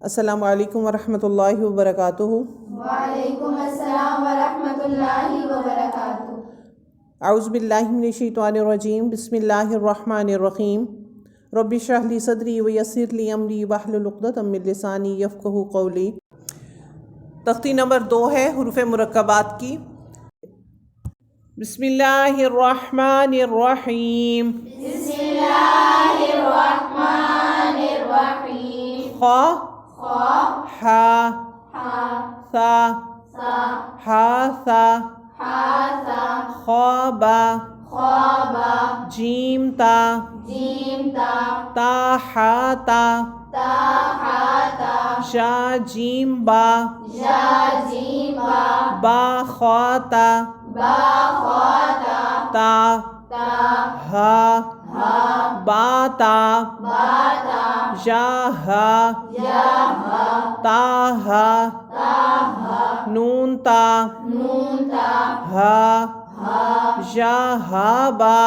السلام علیکم ورحمۃ اللہ وبرکاتہ۔ وعلیکم السلام ورحمۃ اللہ وبرکاتہ۔ اعوذ باللہ من الشیطان الرجیم، بسم اللہ الرحمن الرحیم۔ رب اشرح لی صدری ویسر لی امری واحلل عقدۃ من لسانی یفقہوا قولی۔ تختی نمبر 2 ہے حروف مرکبات کی۔ بسم اللہ الرحمن الرحیم۔ بسم اللہ الرحمن الرحیم۔ خا ہا ثا ہا ثا خا با جیم تا تا ہا تا شا جیم با با خا تا تا ہا با تا یا ہا تا ہا نون تا ہا یا ہا با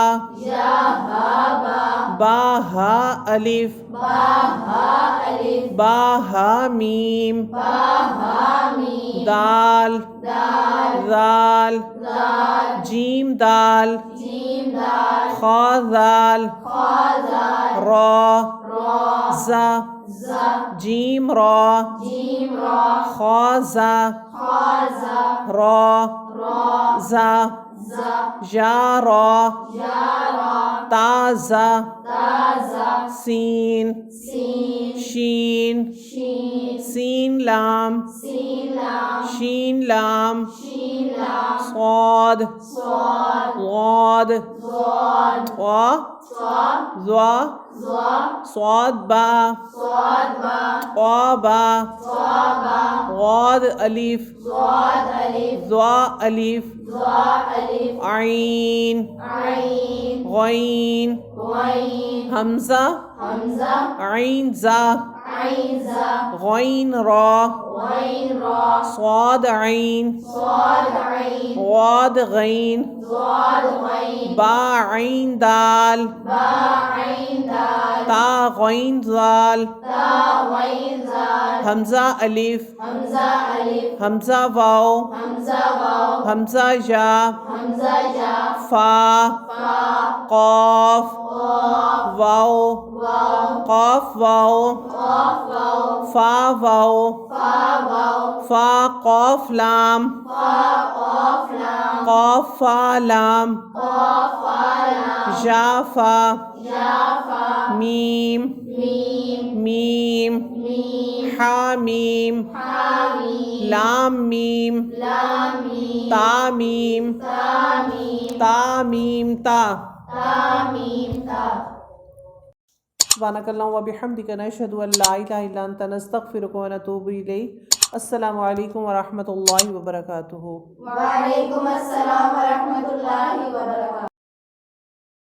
با ہا الف با ہا میم دال ذال جیم دال خا ذال را زا جیم را خا زا را زا یا را تا زا سین شین سین لام شین لام صاد غاد طا ظا صاد با طا با غاد الف ظا الف عین غین حمزہ عین زا غین را صاد عین غاد غین با عین دال تا غین ذال حمزہ الف حمزہ واو حمزہ یا فا قاف واو قاف واو فا واو فا قاف لام قاف فا لام یا فا میم میم حا میم لام میم تا میم تا میم تا۔ سبحانک اللہم وبحمدک نشہد ان لا الہ الا انت نستغفرک ونتوب الیک۔ السلام علیکم ورحمۃ اللہ وبرکاتہ۔ وعلیکم السلام ورحمۃ اللہ وبرکاتہ۔